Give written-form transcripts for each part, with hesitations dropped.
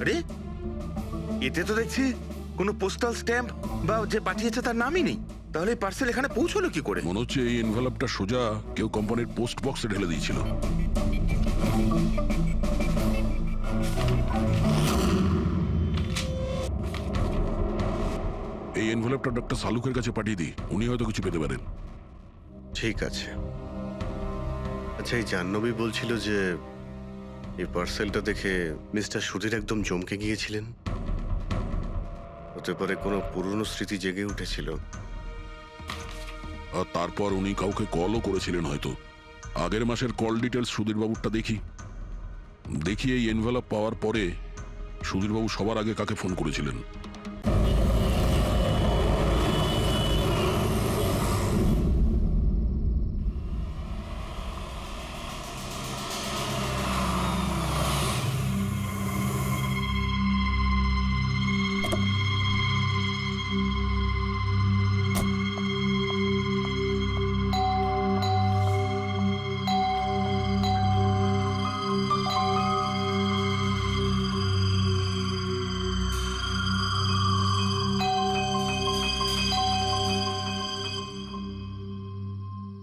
আরে এতে তো দেখছি কোনো পোস্টাল স্ট্যাম্প বা যে পাঠিয়েছে তার নামই নেই। তাহলে পার্সেল এখানে পৌঁছলো কি করে? মনে হচ্ছে এই এনভেলপটা সোজা কেউ কোম্পানির পোস্ট বক্সে ঢেলে দিয়েছিল। এই এনভেলপটা ডক্টর সালুকের কাছে পাঠিয়ে দিই, উনি হয়তো কিছু পেতে পারেন। ঠিক আছে। আচ্ছা, এই জাহ্নবী বলছিল যে এই পার্সেলটা দেখে মিস্টার সুধীর একদম চমকে গিয়েছিলেন। হতে পারে কোনো পুরনো স্মৃতি জেগে উঠেছিল। আর তারপর উনি কাউকে কলও করেছিলেন হয়তো। আগের মাসের কল ডিটেলস সুধীরবাবুরটা দেখি এই এনভেলপ পাওয়ার পরে সুধীরবাবু সবার আগে কাকে ফোন করেছিলেন।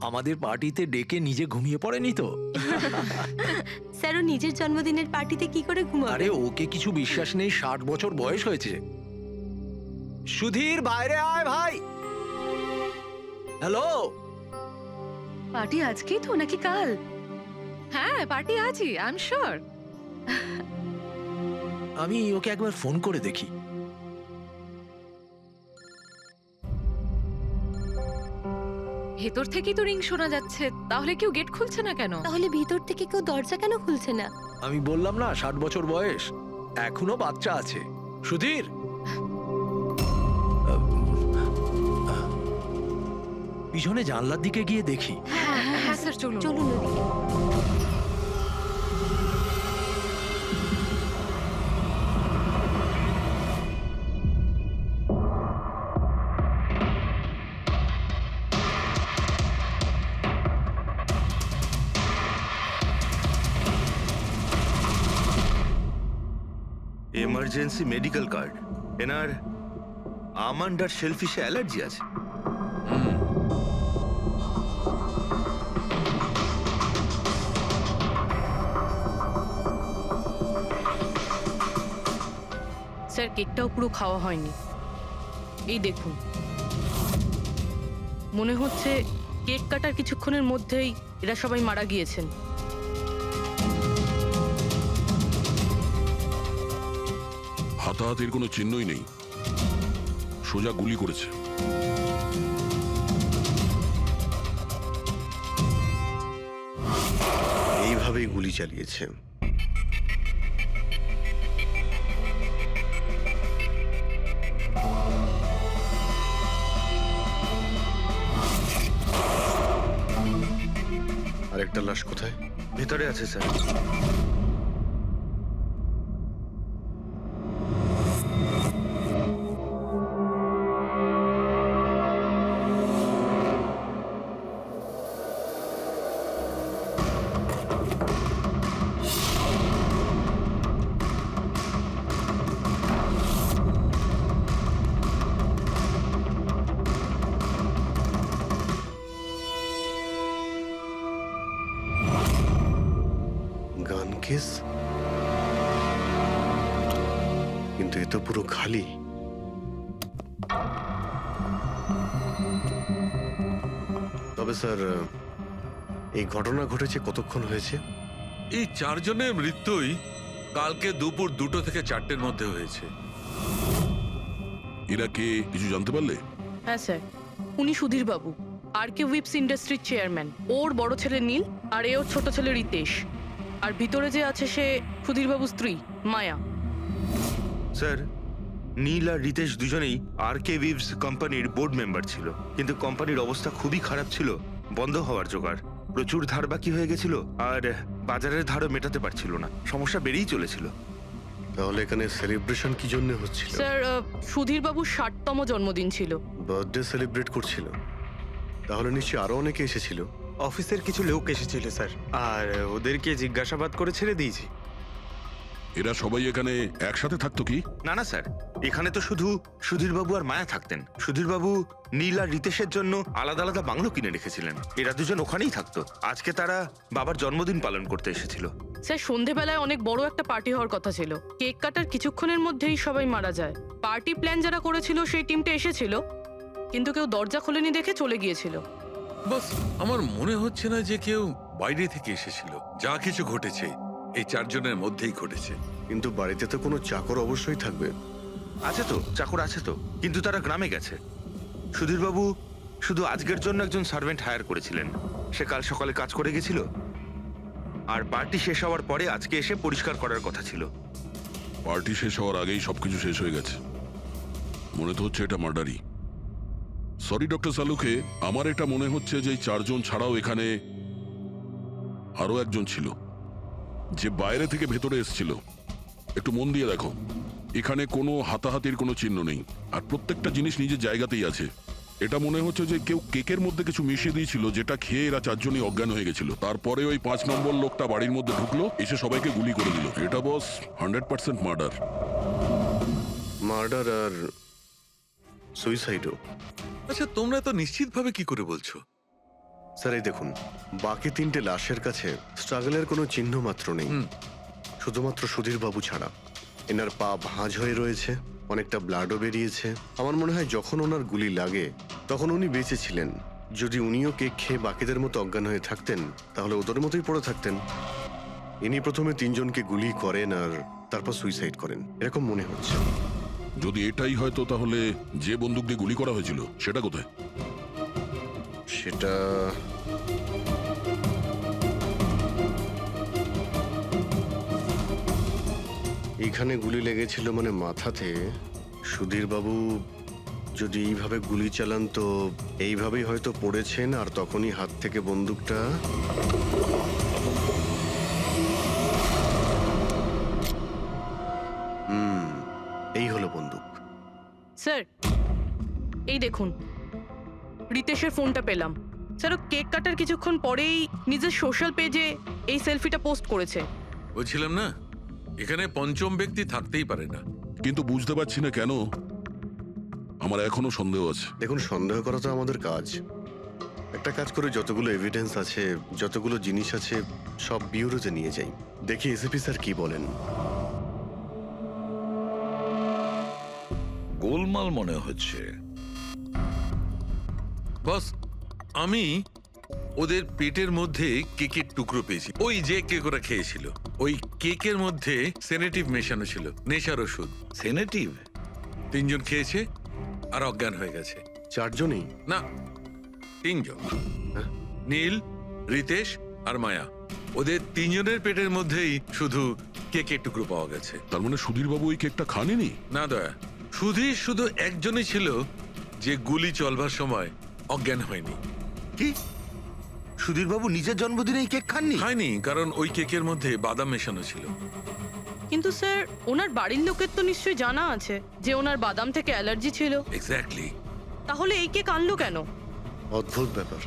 আমাদের পার্টিতে ডেকে নিজে ঘুমিয়ে পড়েনি তো? স্যার, ও নিজের জন্মদিনের পার্টিতে কি করে ঘুমাবে? আরে ওকে কিছু বিশ্বাস নেই, 60 বছর বয়স হয়েছে। সুধীর, বাইরে আয় ভাই। হ্যালো। পার্টি আজকেই তো নাকি কাল? হ্যাঁ, পার্টি আজই, আই এম শিওর। আমি ওকে একবার ফোন করে দেখি। ভেতর থেকেই তো রিং শোনা যাচ্ছে, তাহলে কেউ গেট খুলছে না কেন? তাহলে ভিতর থেকে কেউ দরজা কেন খুলছে না? আমি বললাম না 60 বছর বয়স, এখনো বাচ্চা আছে। সুধীর, পিছনে জানলার দিকে গিয়ে দেখি। হ্যাঁ হ্যাঁ হ্যাঁ স্যার, চলুন চলুন ওদিকে। Emergency medical card. এনার আমন্ড আর শেলফিশে অ্যালার্জি আছে। স্যার, কেকটাও পুরো খাওয়া হয়নি। এই দেখুন, মনে হচ্ছে কেক কাটার কিছুক্ষণের মধ্যেই এরা সবাই মারা গিয়েছেন। হাতাহাতির কোনো চিহ্নই নেই, সোজা গুলি করেছে। এইভাবেই গুলি চালিয়েছে। আরেকটা লাশ কোথায়? ভেতরে আছে স্যার। গান কেস, কিন্তু এ তো পুরো খালি। তবে স্যার, এই ঘটনা ঘটেছে কতক্ষণ হয়েছে? এই 4 জনের মৃত্যুই কালকে দুপুর 2টো থেকে 4টের মধ্যে হয়েছে। এরা কে কিছু জানতে পারলে? হ্যাঁ স্যার, উনি সুধীর বাবু, আর কে উইপস ইন্ডাস্ট্রির চেয়ারম্যান। ওর বড় ছেলে নীল, আর এ ওর ছোট ছেলে রিতেশ। আর ভিতরে যে আছে সে সুধীর বাবুর স্ত্রী মায়া। স্যার, নীল আর রিতেশ দুজনেই আর কে উইভস কোম্পানির বোর্ড মেম্বার ছিল, কিন্তু কোম্পানির অবস্থা খুবই খারাপ ছিল, বন্ধ হওয়ার জোগাড়। প্রচুর ধার বাকি হয়ে গেছিল, আর বাজারের ধারও মেটাতে পারছিল না, সমস্যা বেড়েই চলেছিল। তাহলে এখানে সেলিব্রেশন কি জন্য হচ্ছিল? স্যার, সুধীর বাবুর 60তম জন্মদিন ছিল। বার্থডে সেলিব্রেট করছিল? তাহলে নিশ্চয়ই আরো অনেকে এসেছিল। অফিসের কিছু লোক এসেছিল স্যার, আর ওদেরকে জিজ্ঞাসাবাদ করে ছেড়ে দিয়েছি। এরা সবাই এখানে একসাথে থাকতো কি? না না স্যার, এখানে তো শুধু সুধীরবাবু আর মায়া থাকতেন। সুধীরবাবু নীল আর রিতেশের জন্য আলাদা আলাদা বাংলো কিনে রেখেছিলেন। এরা দুজন ওখানেই থাকতো। আজকে তারা বাবার জন্মদিন পালন করতে এসেছিল। স্যার সন্ধেবেলায় অনেক বড় একটা পার্টি হওয়ার কথা ছিল। কেক কাটার কিছুক্ষণের মধ্যেই সবাই মারা যায়। পার্টি প্ল্যান যারা করেছিল সেই টিমটা এসেছিল, কিন্তু কেউ দরজা খোলেনি দেখে চলে গিয়েছিল। বাস আমার মনে হচ্ছে না যে কেউ বাইরে থেকে এসেছিল। যা কিছু ঘটেছে এই চারজনের মধ্যেই ঘটেছে। কিন্তু বাড়িতে তো কোনো চাকর অবশ্যই থাকবে। আছে তো, চাকর আছে তো, কিন্তু তারা গ্রামে গেছে। সুধীরবাবু শুধু আজকের জন্য একজন সার্ভেন্ট হায়ার করেছিলেন। সে কাল সকালে কাজ করে গেছিল, আর পার্টি শেষ হওয়ার পরে আজকে এসে পরিষ্কার করার কথা ছিল। পার্টি শেষ হওয়ার আগেই সবকিছু শেষ হয়ে গেছে। মনে তো হচ্ছে এটা মার্ডারই। সরি ডক্টর সালুকে, আমার এটা মনে হচ্ছে যে এই চারজন ছাড়াও এখানে আরো একজন ছিল, যে বাইরে থেকে ভেতরে এসেছিল। একটু মন দিয়ে দেখো, এখানে কোনো হাতাহাতির কোনো চিহ্ন নেই, আর প্রত্যেকটা জিনিস নিজের জায়গাতেই আছে। এটা মনে হচ্ছে যে কেউ কেকের মধ্যে কিছু মিশিয়ে দিয়েছিল, যেটা খেয়ে এরা চারজনই অজ্ঞান হয়ে গেছিল। তারপরে ওই 5 নম্বর লোকটা বাড়ির মধ্যে ঢুকলো, এসে সবাইকে গুলি করে দিল। এটা বস 100% মার্ডার। মার্ডার আর সুইসাইডও। আচ্ছা, তোমরা তো নিশ্চিতভাবে কি করে বলছো? স্যার এই দেখুন, বাকি 3টে লাশের কাছে স্ট্রাগলের কোনো চিহ্ন মাত্র নেই, শুধুমাত্র সুধীরবাবু ছাড়া। এনার পা ভাঁজ হয়ে রয়েছে, অনেকটা ব্লাডও বেরিয়েছে। আমার মনে হয় যখন ওনার গুলি লাগে তখন উনি বেঁচে ছিলেন। যদি উনিও কেক খেয়ে বাকিদের মতো অজ্ঞান হয়ে থাকতেন, তাহলে ওদের মতোই পড়ে থাকতেন। ইনি প্রথমে 3 জনকে গুলি করেন আর তারপর সুইসাইড করেন, এরকম মনে হচ্ছে। যদি এটাই হয়তো, তাহলে যে বন্দুক দিয়ে গুলি করা হয়েছিল সেটা কোথায়? সেটা এখানে গুলি লেগেছিল মানে মাথাতে। সুধীরবাবু যদি এইভাবে গুলি চালান তো এইভাবেই হয়তো পড়েছেন, আর তখনই হাত থেকে বন্দুকটা এই হলো বন্দুক। স্যার এই দেখুন, রিতেশের ফোনটা পেলাম। স্যার ও কেক কাটার কিছুক্ষণ পরেই নিজের সোশ্যাল পেজে এই সেলফিটা পোস্ট করেছে। বলছিলাম না, এখানে পঞ্চম ব্যক্তি থাকতেই পারে না। কিন্তু বুঝতে পারছি না কেন, আমার এখনো সন্দেহ আছে। দেখুন, সন্দেহ করা তো আমাদের কাজ। একটা কাজ করে যতগুলো এভিডেন্স আছে, যতগুলো জিনিস আছে, সব বিউরোতে নিয়ে যাই, দেখি এসিপি স্যার কি বলেন। গোলমাল মনে হচ্ছে। বস, আমি ওদের পেটের মধ্যে কেকের টুকরো পেয়েছি। ওই যে কেক ওরা খেয়েছিল, ওই কেকের মধ্যে সেনেটিভ মেশানো ছিল, নেশার ওষুধ। সেনেটিভ? 3 জন খেয়েছে আর অজ্ঞান হয়ে গেছে। 4 জনই? না, 3 জন। নীল, রিতেশ আর মায়া, ওদের 3 জনের পেটের মধ্যেই শুধু কেকের টুকরো পাওয়া গেছে। তার মানে সুধীরবাবু ওই কেকটা খাননি? না দয়া, শুধু একজনই ছিল যে গুলি চলবার সময় অজ্ঞান হয়নি। কি? সুধীরবাবু নিজের জন্মদিনে এই কেক খাননি? হয়নি, কারণ ওই কেকের মধ্যে বাদাম মেশানো ছিল। কিন্তু স্যার ওনার বাড়ির লোকের তো নিশ্চয়ই জানা আছে যে ওনার বাদাম থেকে অ্যালার্জি ছিল। এক্স্যাক্টলি। তাহলে এই কেক আনলো কেন? অদ্ভুত ব্যাপার।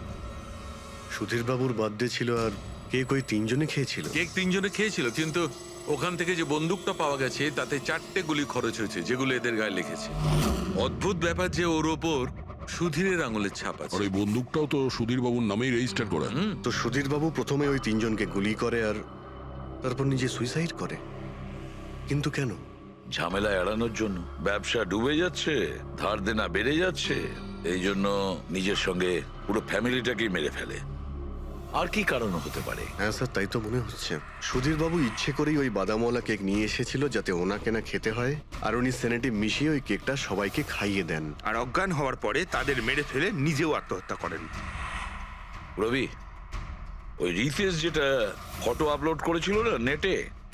সুধীরবাবুর বার্থডে ছিল আর কেক ওই 3 জনে খেয়েছিল। কেক 3 জনে খেয়েছিল, কিন্তু ওখান থেকে যে বন্দুকটা পাওয়া গেছে তাতে 4টে গুলি খরচ হয়েছে, যেগুলো এদের গায়ে লেগেছে। অদ্ভুত ব্যাপার যে ওর ওপর সুধীরের আঙুলের ছাপ আর আছে। ওই বন্দুকটাও তো সুধীরবাবুর নামেই রেজিস্টার করা। তো সুধীরবাবু প্রথমে ওই 3 জনকে গুলি করে আর তারপর নিজে সুইসাইড করে, কিন্তু কেন? ঝামেলা এড়ানোর জন্য। ব্যবসা ডুবে যাচ্ছে, ধার দেনা বেড়ে যাচ্ছে, এই জন্য নিজের সঙ্গে পুরো ফ্যামিলিটাকেই মেরে ফেলে। আর কি কারণ হতে পারে? হ্যাঁ স্যার, তাই তো মনে হচ্ছে। সুধীরবাবু ইচ্ছে করেই ওই বাদামওয়ালা কেক নিয়ে এসেছিল যাতে ওনাকে না খেতে হয়, আর উনি সেনেটিভ মিশিয়ে ওই কেকটা সবাইকে খাইয়ে দেন। আর অজ্ঞান হওয়ার পরে তাদের মেরে ফেলে নিজেও আত্মহত্যা করেন। রবি, ওই রিতেশ যেটা ফটো আপলোড করেছিল না নেটে,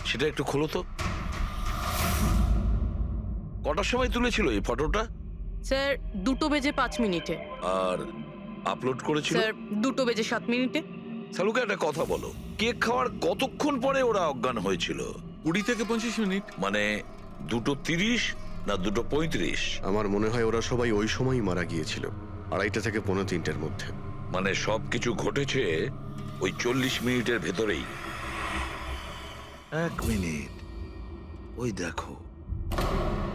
সেটা একটু খোলো তো। কটার সময় তুলেছিল এই ফটোটা? স্যার 2:05 আর আপলোড করেছিল? স্যার 2:07। সালুকে একটা কথা বলো, কেক খাওয়ার কতক্ষণ পরে ওরা অজ্ঞান হয়েছিল? 20 থেকে 25 মিনিট। মানে 2:30 না 2:35? আমার মনে হয় ওরা সবাই ওই সময়ই মারা গিয়েছিল, 2:30 থেকে 3:45-এর মধ্যে। মানে সবকিছু ঘটেছে ওই 40 মিনিটের ভেতরেই। 1 মিনিট, ওই দেখো,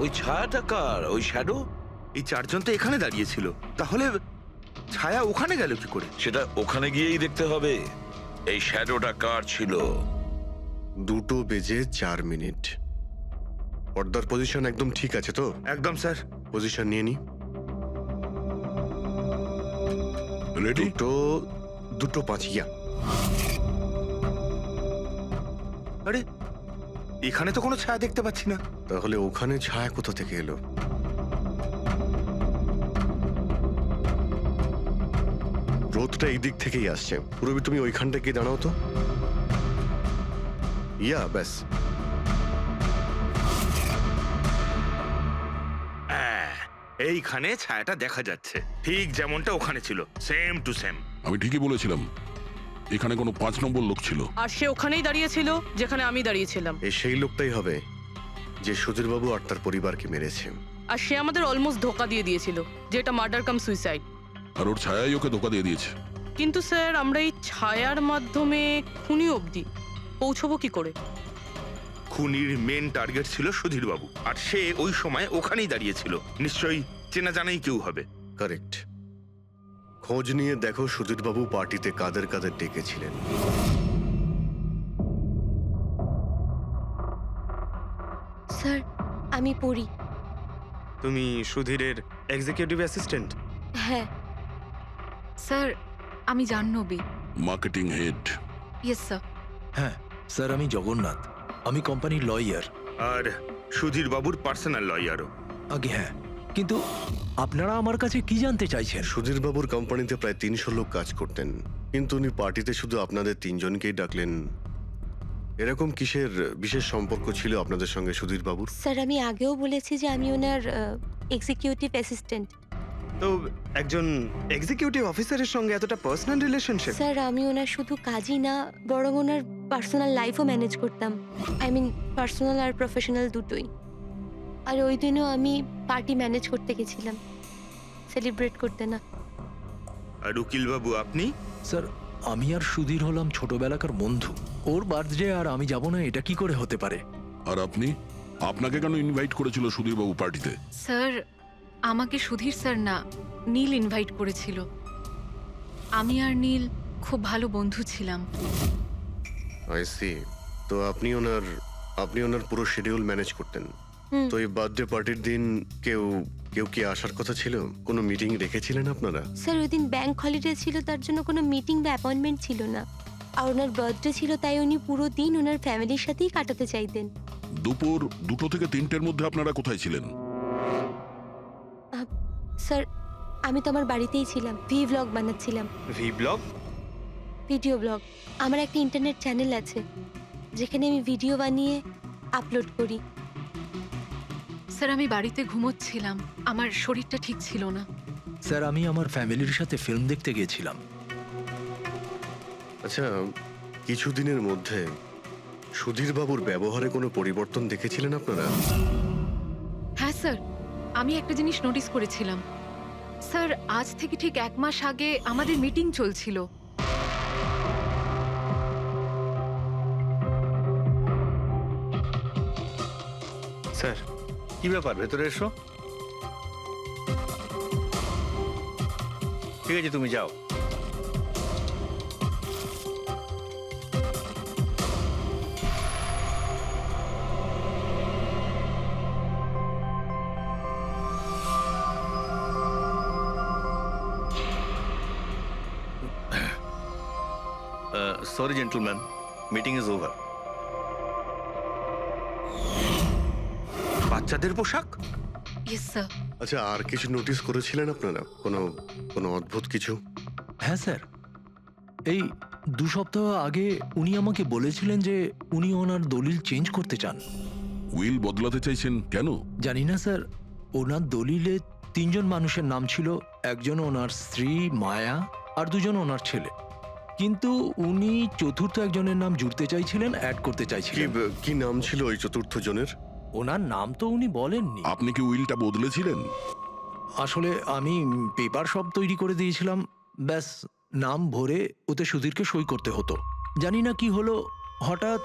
ওই ছায়াটা কার? ওই শ্যাডো? এই চারজন তো এখানে দাঁড়িয়েছিল, তাহলে ছায়া ওখানে গেল কি করে? সেটা ওখানে গিয়েই দেখতে হবে। এই শ্যাডোটা কার ছিল? 2:04 পর্দার পজিশন একদম ঠিক আছে তো? একদম স্যার। পজিশন নিয়ে নি। রেডি? 2:05 ইয়া। আরে এখানে তো কোনো ছায়া দেখতে পাচ্ছি না। তাহলে ওখানে ছায়া কোথা থেকে এলো? রোদটা এই দিক থেকেই আসছে। পুরবি, তুমি ওইখানটা গিয়ে দাঁড়াও তো। ইয়া, ব্যাস। হ্যাঁ, এইখানে ছায়াটা দেখা যাচ্ছে, ঠিক যেমনটা ওখানে ছিল, সেম টু সেম। আমি ঠিকই বলেছিলাম, এখানে কোনো 5 নম্বর লোক ছিল। আর সে ওখানেই দাঁড়িয়েছিল যেখানে আমি দাঁড়িয়েছিলাম। এই সেই লোকটাই হবে যে সুধীরবাবু আর তার পরিবারকে মেরেছে। আর সে আমাদের অলমোস্ট ধোকা দিয়ে দিয়েছিল যে এটা মার্ডার কাম সুইসাইড। আর ওর ছায়াই ওকে ধোকা দিয়ে দিয়েছে। কিন্তু স্যার, আমরা এই ছায়ার মাধ্যমে খুনি অবধি পৌঁছবো কি করে? খুনির মেন টার্গেট ছিল সুধীর বাবু, আর সে ওই সময় ওখানেই দাঁড়িয়েছিল। নিশ্চয়ই চেনা জানাই কেউ হবে। কারেক্ট। খোঁজ নিয়ে দেখো সুধীরবাবু পার্টিতে কাদের কাদের ডেকেছিলেন। স্যার, আমি পড়ি। তুমি সুধীরের এক্সিকিউটিভ অ্যাসিস্ট্যান্ট? হ্যাঁ। স্যার, আমি Jahnavi. Marketing head. Yes sir. হ্যাঁ স্যার, আমি জগন্নাথ। আমি কোম্পানির লয়ার। আর সুধীর বাবুর পার্সোনাল লয়ারও। আগে হ্যাঁ, কিন্তু আপনারা আমার কাছে কি জানতে চাইছেন? সুধীরবাবুর কোম্পানিতে প্রায় 300 লোক কাজ করতেন, কিন্তু উনি পার্টিতে শুধু আপনাদের 3 জনকেই ডাকলেন। এরকম কিসের বিশেষ সম্পর্ক ছিল আপনাদের সঙ্গে সুধীরবাবুর? স্যার, আমি আগেও বলেছি যে আমি ওনার এক্সিকিউটিভ অ্যাসিস্ট্যান্ট। তো একজন এক্সিকিউটিভ অফিসারের সঙ্গে এতটা পার্সোনাল রিলেশনশিপ? স্যার, আমি ওনার শুধু কাজই না, বরং ওনার পার্সোনাল লাইফও ম্যানেজ করতাম। আই মিন পার্সোনাল আর প্রফেশনাল দুটোই। আর ওই দিনও আমি পার্টি ম্যানেজ করতে গেছিলাম, সেলিব্রেট করতে না। আর উকিল বাবু আপনি? স্যার, আমি আর সুধীর হলাম ছোটবেলাকার বন্ধু। ওর বার্থডে আর আমি যাব না, এটা কি করে হতে পারে? আর আপনি? আপনাকে কেন ইনভাইট করেছিল সুধীরবাবু পার্টিতে? স্যার, আমাকে সুধীর স্যার না, নীল ইনভাইট করেছিল। আমি আর নীল খুব ভালো বন্ধু ছিলাম। I see. তো আপনি ওনার পুরো শিডিউল ম্যানেজ করতেন। হুম। তো এই বার্থডে পার্টির দিন কেউ কি আসার কথা ছিল? কোনো মিটিং রেখেছিলেন আপনারা? স্যার, ওই দিন ব্যাংক হলিডে ছিল, তার জন্য কোনো মিটিং বা অ্যাপয়েন্টমেন্ট ছিল না। আর ওনার বার্থডে ছিল, তাই উনি পুরো দিন ওনার ফ্যামিলির সাথেই কাটাতে চাইতেন। দুপুর 2টো থেকে 3টের মধ্যে আপনারা কোথায় ছিলেন? স্যার, আমি তো আমার বাড়িতেই ছিলাম, ভ্লগ বানাচ্ছিলাম। V blog? Video blog. আমার একটা ইন্টারনেট চ্যানেল আছে যেখানে আমি ভিডিও বানিয়ে আপলোড করি। স্যার, আমি বাড়িতে ঘুমোচ্ছিলাম, আমার শরীরটা ঠিক ছিল না। স্যার, আমি আমার ফ্যামিলির সাথে ফিল্ম দেখতে গিয়েছিলাম। আচ্ছা, কিছুদিনের মধ্যে সুধীরবাবুর ব্যবহারে কোনো পরিবর্তন দেখেছিলেন আপনারা? হ্যাঁ স্যার, আমি একটা জিনিস নোটিস করেছিলাম। স্যার, আজ থেকে ঠিক 1 মাস আগে আমাদের মিটিং চলছিল। স্যার, কি ব্যাপার? ভেতরে এসো। ঠিক আছে, তুমি যাও। Sorry, gentlemen. Meeting is over. বাচ্চাদের পোশাক? Yes sir. আচ্ছা, আর কিছু নোটিস করেছিলেন আপনারা? কোনো অদ্ভুত কিছু? হ্যাঁ স্যার, এই 2 সপ্তাহ আগে উনি আমাকে বলেছিলেন যে উনি ওনার দলিল চেঞ্জ করতে চান। উইল বদলাতে চাইছেন কেন? জানি না স্যার, ওনার দলিলে 3 জন মানুষের নাম ছিল। একজন ওনার স্ত্রী মায়া, আর 2 জন ওনার ছেলে। কিন্তু উনি চতুর্থ একজনের নাম জুড়তে চাইছিলেন, অ্যাড করতে চাইছিলেন। কি নাম ছিল ওই চতুর্থ জনের? ওনার নাম তো উনি বলেননি। আপনি কি উইলটা বদলেছিলেন? আসলে আমি পেপার সব তৈরি করে দিয়েছিলাম, ব্যাস নাম ভরে ওতে সুধীরকে সই করতে হতো। জানি না কি হলো, হঠাৎ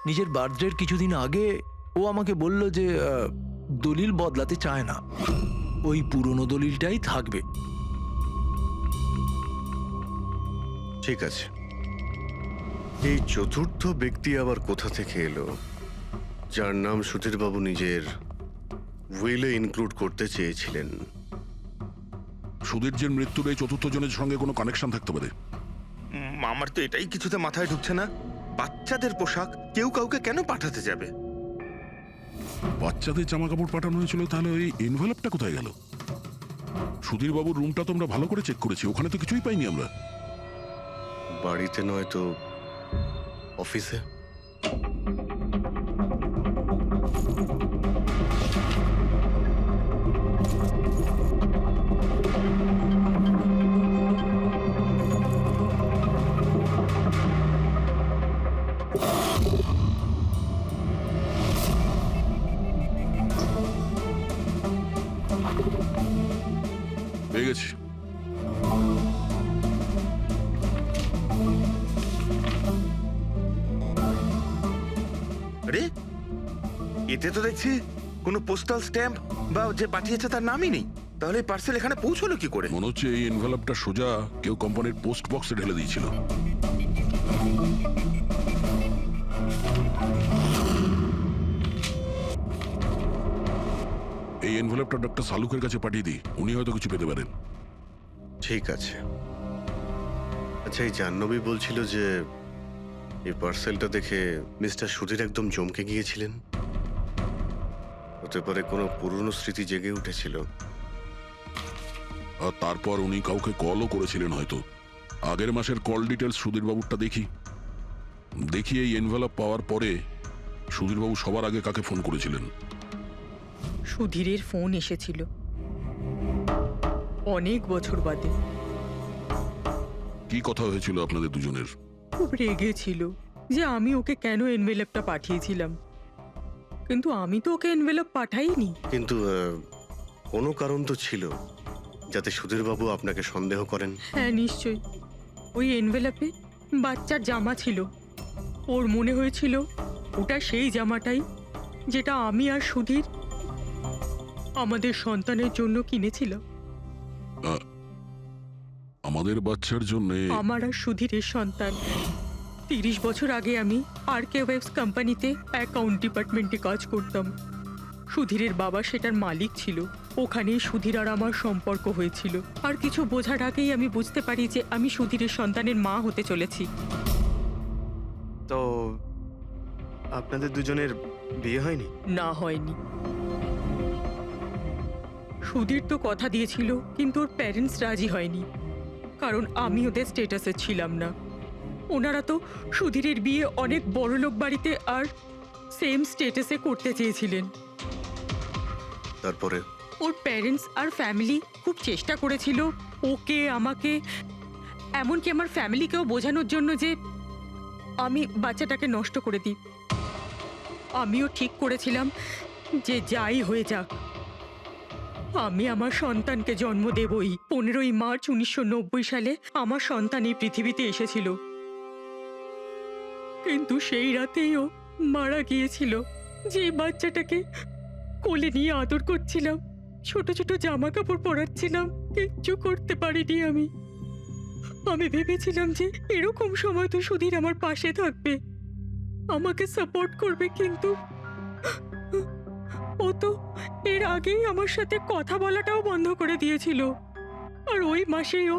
নিজের বার্থডের কিছুদিন আগে ও আমাকে বলল যে দলিল বদলাতে চায় না, ওই পুরনো দলিলটাই থাকবে। ঠিক আছে, এই চতুর্থ ব্যক্তি আবার কোথা থেকে এলো যার নাম সুধীরবাবু নিজের উইলে ইনক্লুড করতে চেয়েছিলেন? সুধীরজির মৃত্যুর এই চতুর্থ জনের সঙ্গে কোনো কানেকশন থাকতে পারে। আমার তো এটাই কিছুতে মাথায় ঢুকছে না। বাচ্চাদের পোশাক কেউ কাউকে কেন পাঠাতে যাবে? বাচ্চাদের জামা কাপড় পাঠানো হয়েছিল, তাহলে ওই এনভেলপটা কোথায় গেল? সুধীরবাবুর রুমটা তো আমরা ভালো করে চেক করেছি, ওখানে তো কিছুই পাইনি আমরা। বাড়িতে নয় তো অফিসে? পেয়ে গেছি। আরে এতে তো দেখছি কোনো পোস্টাল স্ট্যাম্প বা যে পাঠিয়েছে তার নামই নেই। তাহলে পার্সেল এখানে পৌঁছলো কি করে? মনে হচ্ছে এই এনভেলপটা সোজা কেউ কোম্পানির পোস্ট বক্সে ঢেলে দিয়েছিল। এই এনভেলপটা ডক্টর সালুকের কাছে পাঠিয়ে দিই, উনি হয়তো কিছু পেতে পারেন। ঠিক আছে। আচ্ছা, এই জাহ্নবী বলছিল যে এই পার্সেলটা দেখে মিস্টার সুধীর একদম চমকে গিয়েছিলেন। হতে পারে কোনো পুরনো স্মৃতি জেগে উঠেছিল। আর তারপর উনি কাউকে কলও করেছিলেন হয়তো। আগের মাসের কল ডিটেলস সুধীরবাবুরটা দেখি এই এনভেলপ পাওয়ার পরে সুধীরবাবু সবার আগে কাকে ফোন করেছিলেন? সুধীরের ফোন এসেছিল অনেক বছর বাদে। কি কথা হয়েছিল আপনাদের দুজনের? খুব রেগেছিল যে আমি ওকে কেন এনভেলপটা পাঠিয়েছিলাম, কিন্তু আমি তো ওকে এনভেলপ পাঠাইনি। কিন্তু কোনো কারণ তো ছিল যাতে সুধীরবাবু আপনাকে সন্দেহ করেন। হ্যাঁ নিশ্চয়ই, ওই এনভেলপে বাচ্চার জামা ছিল। ওর মনে হয়েছিল ওটা সেই জামাটাই যেটা আমি আর সুধীর আমাদের সন্তানের জন্য কিনেছিলাম। আমাদের বাচ্চার জন্য? আমার আর সুধীরের সন্তান। 30 বছর আগে আমি আরকে ওয়েবস কোম্পানিতে অ্যাকাউন্ট ডিপার্টমেন্টে কাজ করতাম। সুধীরের বাবা সেটার মালিক ছিল। ওখানেই সুধীর আর আমার সম্পর্ক হয়েছিল। আর কিছু বোঝার আগেই আমি বুঝতে পারি যে আমি সুধীরের সন্তানের মা হতে চলেছি। তো আপনাদের দুজনের বিয়ে হয়নি? না, হয়নি। সুধীর তো কথা দিয়েছিল, কিন্তু ওর প্যারেন্টস রাজি হয়নি, কারণ আমি ওদের স্টেটাসে ছিলাম না। ওনারা তো সুধীরের বিয়ে অনেক বড়লোক বাড়িতে আর সেম স্টেটাসে করতে চেয়েছিলেন। তারপরে ওর প্যারেন্টস আর ফ্যামিলি খুব চেষ্টা করেছিল ওকে, আমাকে, এমনকি আমার ফ্যামিলিকেও বোঝানোর জন্য যে আমি বাচ্চাটাকে নষ্ট করে দিই। আমিও ঠিক করেছিলাম যে যাই হয়ে যাক আমি আমার সন্তানকে জন্ম দেবই। 15ই মার্চ 1990 সালে আমার সন্তান এই পৃথিবীতে এসেছিল, কিন্তু সেই রাতেই ও মারা গিয়েছিল। যে বাচ্চাটাকে কোলে নিয়ে আদর করছিলাম, ছোট ছোট জামা কাপড় পরাচ্ছিলাম, কিচ্ছু করতে পারিনি আমি। আমি ভেবেছিলাম যে এরকম সময় তো সুধীর আমার পাশে থাকবে, আমাকে সাপোর্ট করবে, কিন্তু ও তো এর আগেই আমার সাথে কথা বলাটাও বন্ধ করে দিয়েছিল। আর ওই মাসেই ও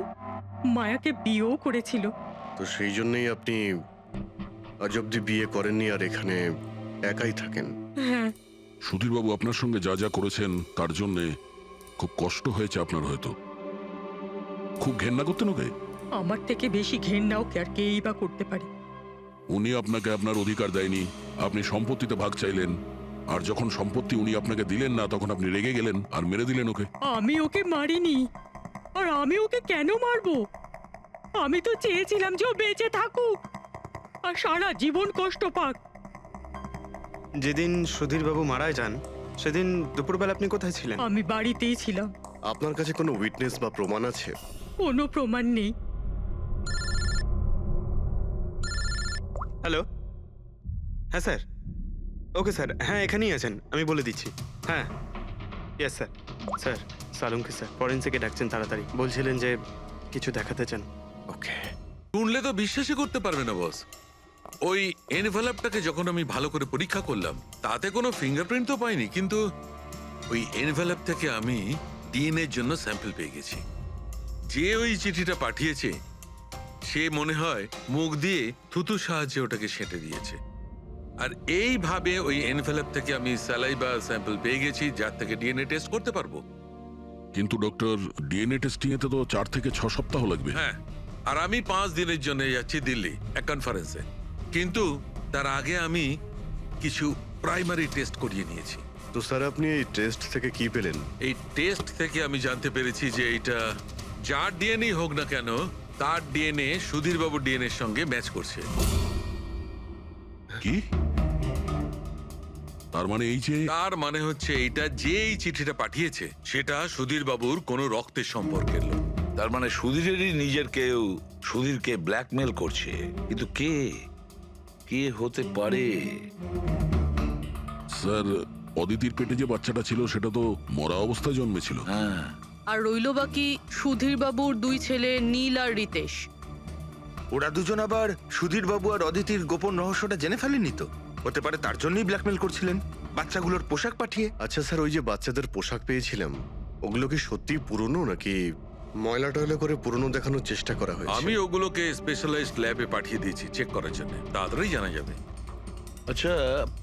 মায়াকে বিয়েও করেছিল। তো সেই জন্যই আপনি আজ অব্দি বিয়ে করেননি আর এখানে একাই থাকেন? হ্যাঁ। সুধীরবাবু আপনার সঙ্গে যা যা করেছেন তার জন্য খুব কষ্ট হয়েছে আপনার, হয়তো খুব ঘেন্না করতেন ওকে। আমার থেকে বেশি ঘেন্নাও আর কেই বা করতে পারে। উনি আপনাকে আপনার অধিকার দেয়নি, আপনি সম্পত্তিতে ভাগ চাইলেন, আর যখন সম্পত্তি উনি আপনাকে দিলেন না তখন আপনি রেগে গেলেন আর মেরে দিলেন ওকে। আমি ওকে মারিনি, আর আমি ওকে কেন মারবো? আমি তো চেয়েছিলাম যে ও বেঁচে থাকুক আর সারা জীবন কষ্ট পাক। যেদিন সুধীরবাবু মারা যান সেদিন দুপুরবেলা আপনি কোথায় ছিলেন? আমি বাড়িতেই ছিলাম। আপনার কাছে কোনো উইটনেস বা প্রমাণ আছে? কোনো প্রমাণ নেই। হ্যালো, হ্যাঁ স্যার, ওকে স্যার, হ্যাঁ এখানেই আছেন, আমি বলে দিচ্ছি। হ্যাঁ, ইয়েস স্যার। স্যার, সালুমকে স্যার ফরেন্সিকে ডাকছেন তাড়াতাড়ি, বলছিলেন যে কিছু দেখাতে চান। ওকে। শুনলে তো বিশ্বাসই করতে পারবে না বস। ওই এনভেলপটাকে যখন আমি ভালো করে পরীক্ষা করলাম তাতে কোনো ফিঙ্গারপ্রিন্ট তো পাইনি, কিন্তু ওই এনভেলপ থেকে আমি ডিএনএর জন্য স্যাম্পল পেয়ে গেছি। যে ওই চিঠিটা পাঠিয়েছে সে মনে হয় মুখ দিয়ে থুতু সাহায্যে ওটাকে সেঁটে দিয়েছে। আর এইভাবে ওই এনভেলপ থেকে আমি স্যালাইভা স্যাম্পল পেয়ে গেছি, যার থেকে ডিএনএ টেস্ট করতে পারবো। কিন্তু ডক্টর, ডিএনএ টেস্টিং এতে তো 4 থেকে 6 সপ্তাহ লাগবে। হ্যাঁ, আর আমি 5 দিনের জন্য যাচ্ছি দিল্লি এক কনফারেন্সে। কিন্তু তার আগে আমি কিছু প্রাইমারি টেস্ট করিয়ে নিয়েছি। তো স্যার আপনি এই টেস্ট থেকে কি পেলেন? এই টেস্ট থেকে আমি জানতে পেরেছি যে এটা যার ডিএনএ হোক না কেন, তার ডিএনএ সুধীর বাবুর ডিএনএ এর সঙ্গে ম্যাচ করছে। কি? তার মানে এই যে তার মানে হচ্ছে এইটা যে এই চিঠিটা পাঠিয়েছে সেটা সুধীর বাবুর কোনো রক্তের সম্পর্কের লোক। তার মানে সুধীরেরই নিজের কেউ সুধীরকে ব্ল্যাকমেল করছে, কিন্তু কে কে হতে পারে? স্যার, অদিতির পেটে যে বাচ্চাটা ছিল সেটা তো মরা অবস্থায় জন্মেছিল। হ্যাঁ, আর রইল বাকি সুধীর বাবুর 2 ছেলে নীল আর রিতেশ। ওরা দুজন আবার সুধীর বাবু আর অদিতির গোপন রহস্যটা জেনে ফেলেনি তো? হতে পারে তার জন্যই ব্ল্যাকমেল করছিলেন, বাচ্চাগুলোর পোশাক পাঠিয়ে। আচ্ছা স্যার, ওই যে বাচ্চাদের পোশাক পেয়েছিলাম, ওগুলো কি সত্যি পুরনো নাকি ময়লা টয়লা করে পুরনো দেখানোর চেষ্টা করা হয়েছে? আমি ওগুলোকে স্পেশালাইজড ল্যাবে পাঠিয়ে দিয়েছি চেক করার জন্য, তাড়াতাড়ি জানা যাবে। আচ্ছা,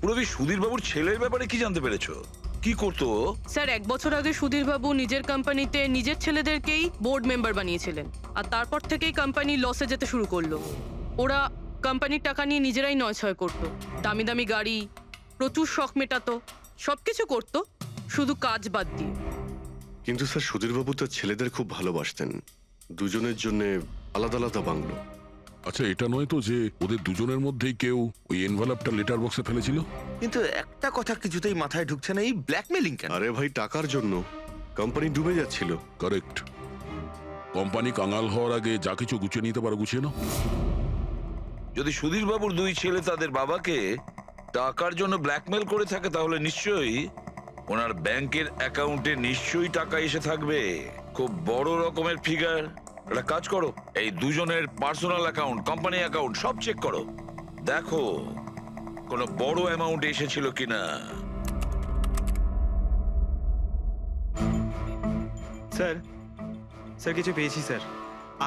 পুরবি সুধীর বাবুর ছেলের ব্যাপারে কি জানতে পেরেছো? কি করতো? স্যার, 1 বছর আগে সুধীর বাবু নিজের কোম্পানিতে নিজের ছেলেদেরকেই বোর্ড মেম্বার বানিয়েছিলেন, আর তারপর থেকেই কোম্পানি লসে যেতে শুরু করলো। ওরা কোম্পানির টাকা নিয়ে নিজেরাই নয়ছয় করতো, দামি দামি গাড়ি, প্রচুর শখ মেটাতো, সবকিছু করতো, শুধু কাজ বাদ দিয়ে। কিন্তু স্যার সুধীরবাবু তার ছেলেদের খুব ভালোবাসতেন, দুজনের জন্য আলাদা আলাদা বাংলো। আচ্ছা, এটা নয় তো যে ওদের দুজনের মধ্যেই কেউ ওই এনভেলপটা লেটার বক্সে ফেলেছিল? কিন্তু একটা কথা কিছুতেই মাথায় ঢুকছে না, এই ব্ল্যাকমেলিং কেন? আরে ভাই, টাকার জন্য। কোম্পানি ডুবে যাচ্ছিল। কারেক্ট। কোম্পানি কাঙাল হওয়ার আগে যা কিছু গুছিয়ে নিতে পারো গুছিয়ে নাও। যদি সুধীর বাবুর 2 ছেলে তাদের বাবাকে টাকার জন্য ব্ল্যাকমেল করে থাকে, তাহলে নিশ্চয়ই ওনার ব্যাংকের অ্যাকাউন্টে নিশ্চয়ই টাকা এসে থাকবে, খুব বড় রকমের ফিগার। একটা কাজ করো, এই দুজনের পার্সোনাল অ্যাকাউন্ট, কোম্পানি অ্যাকাউন্ট সব চেক করো, দেখো কোনো বড় অ্যামাউন্ট এসেছিল কিনা। স্যার, স্যার কিছু পেয়েছি স্যার।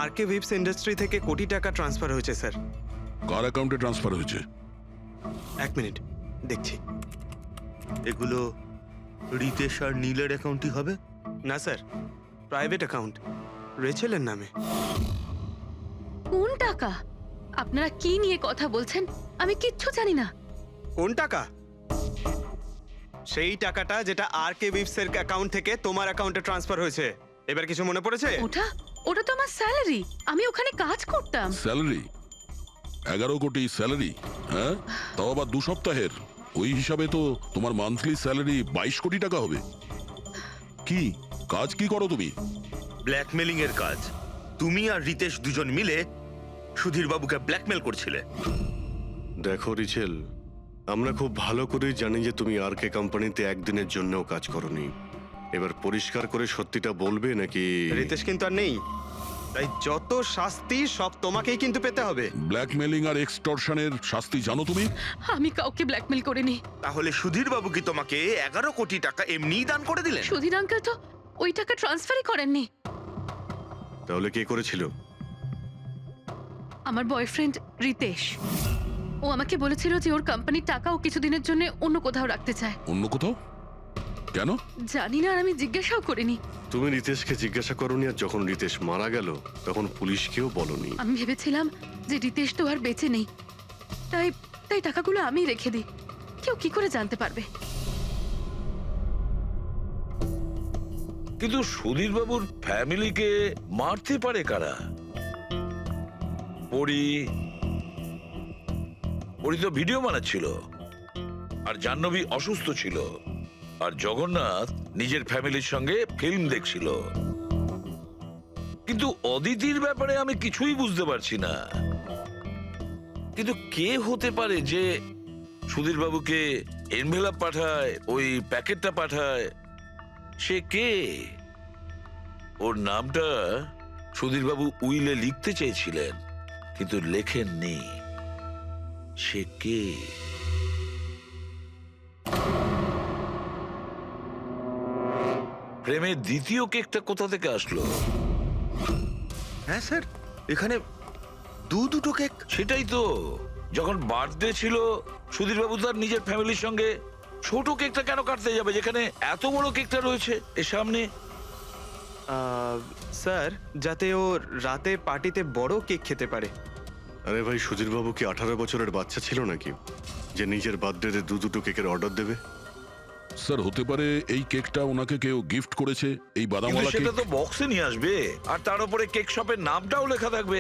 আরকে উইপস ইন্ডাস্ট্রি থেকে কোটি টাকা ট্রান্সফার হয়েছে স্যার। কার অ্যাকাউন্টে ট্রান্সফার হয়েছে? 1 মিনিট দেখছি। এগুলো রিতেশ আর নীলের অ্যাকাউন্টই হবে? না স্যার, প্রাইভেট অ্যাকাউন্ট, রেচেলের নামে। কোন টাকা? আপনারা কি নিয়ে কথা বলছেন? আমি কিচ্ছু জানি না। কোন টাকা? সেই টাকাটা যেটা আরকে উইপস এর অ্যাকাউন্ট থেকে তোমার অ্যাকাউন্টে ট্রান্সফার হয়েছে। এবার কিছু মনে পড়েছে? ওটা তো আমার স্যালারি, আমি ওখানে কাজ করতাম। স্যালারি? 11 কোটি স্যালারি? হ্যাঁ, তাও আবার 2 সপ্তাহের। ওই হিসাবে তো তোমার মান্থলি স্যালারি 22 কোটি টাকা হবে। কি কাজ কি করো তুমি? ব্ল্যাকমেলিং এর কাজ। তুমি আর রিতেশ দুজন মিলে সুধীর বাবুকে ব্ল্যাকমেল করছিলে। দেখো রিচেল, আমরা খুব ভালো করেই জানি যে তুমি আরকে কোম্পানিতে একদিনের জন্যও কাজ করনি। এবার পরিষ্কার করে সত্যিটা বলবে নাকি? রিতেশ কিন্তু আর নেই, তাই যত শাস্তি সব তোমাকেই কিন্তু পেতে হবে। ব্ল্যাকমেলিং আর এক্সটর্শনের শাস্তি জানো তুমি? আমি কাউকে ব্ল্যাকমেল করিনি। তাহলে সুধীর বাবু কি তোমাকে 11 কোটি টাকা এমনিই দান করে দিলেন? সুধীর আঙ্কেল তো ওই টাকা ট্রান্সফারই করেননি। তাহলে কে করেছিল? আমার বয়ফ্রেন্ড রিতেশ। ও আমাকে বলেছিল যে ওর কোম্পানির টাকা ও কিছুদিনের জন্য অন্য কোথাও রাখতে চায়। অন্য কোথাও? কেন? জানি না, আর আমি জিজ্ঞাসাও করিনি। তুমি রিতেশকে জিজ্ঞাসা করনি, আর যখন রিতেশ মারা গেল তখন পুলিশকেও বলনি। আমি ভেবেছিলাম যে রিতেশ তো আর বেঁচে নেই, তাই টাকাগুলো আমি রেখে দিই। কেউ কি করে জানতে পারবে? কিন্তু সুধীর বাবুর ফ্যামিলিকে মারতে পারে কারা? পরি তো ভিডিও বানাচ্ছিল, আর জাহ্নবী অসুস্থ ছিল, আর জগন্নাথ নিজের ফ্যামিলির সঙ্গে ফিল্ম দেখছিল। কিন্তু অদিতির ব্যাপারে আমি কিছুই বুঝতে পারছি না। কিন্তু কে হতে পারে যে সুধীর বাবুকে এনভেলপ পাঠায়, ওই প্যাকেটটা পাঠায়, সে কে? ওর নামটা সুধীরবাবু উইলে লিখতে চেয়েছিলেন, কিন্তু লেখেননি। সে কে? প্রেমের দ্বিতীয় কেকটা কোথা থেকে আসলো? হ্যাঁ স্যার, এখানে দুটো কেক। সেটাই তো, যখন বার্থডে ছিল সুধীরবাবু তার নিজের ফ্যামিলির সঙ্গে, ছোট কেকটা কেন কাটতে যাবে যেখানে এত বড় কেকটা রয়েছে এর সামনে? স্যার, যাতে ও রাতে পার্টিতে বড় কেক খেতে পারে। আরে ভাই, সুধীরবাবু কি 18 বছরের বাচ্চা ছিল নাকি যে নিজের বার্থডেতে দুটো কেকের অর্ডার দেবে? স্যার, হতে পারে এই কেকটা ওনাকে কেউ গিফট করেছে, এই কিন্তু বাদামওয়ালা সেটা কেক। তো বক্সে নিয়ে আসবে, আর তার উপরে কেক শপের নামটাও লেখা থাকবে।